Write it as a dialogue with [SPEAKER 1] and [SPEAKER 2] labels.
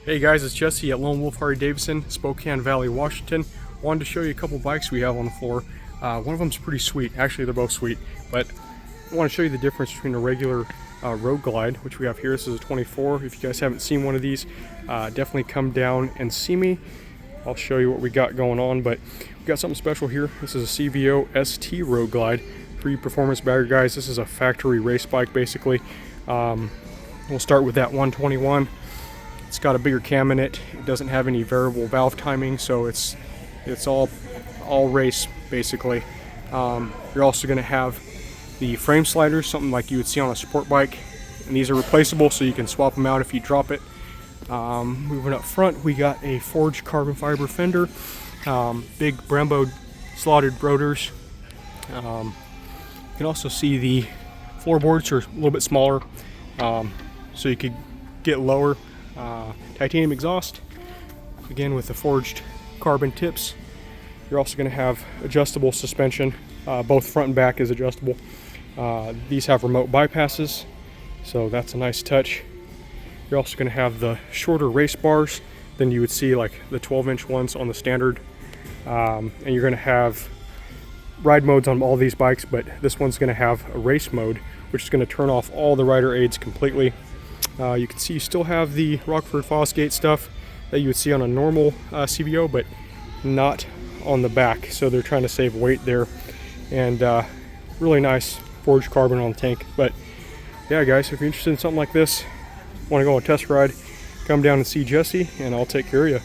[SPEAKER 1] Hey guys, it's Jesse at Lone Wolf Harley-Davidson, Spokane Valley, Washington. Wanted to show you a couple bikes we have on the floor. One of them's pretty sweet. Actually, they're both sweet, but I want to show you the difference between a regular Road Glide, which we have here. This is a 24. If you guys haven't seen one of these, definitely come down and see me. I'll show you what we got going on, but we got something special here. This is a CVO ST Road Glide. For you performance bagger guys, this is a factory race bike basically. We'll start with that 121. It's got a bigger cam in it. It doesn't have any variable valve timing, so it's all race basically. You're also going to have the frame sliders, something like you would see on a sport bike, and these are replaceable, so you can swap them out if you drop it. Moving up front, we got a forged carbon fiber fender, big Brembo slotted rotors. You can also see the floorboards are a little bit smaller, so you could get lower. Titanium exhaust, again with the forged carbon tips. You're also going to have adjustable suspension, both front and back is adjustable. These have remote bypasses, so that's a nice touch. You're also going to have the shorter race bars than you would see like the 12-inch ones on the standard, and you're going to have ride modes on all these bikes, but this one's going to have a race mode, which is going to turn off all the rider aids completely. You can see you still have the Rockford Fosgate stuff that you would see on a normal CVO, but not on the back, so they're trying to save weight there. And really nice forged carbon on the tank. But yeah guys, if you're interested in something like this, want to go on a test ride, come down and see Jesse and I'll take care of you.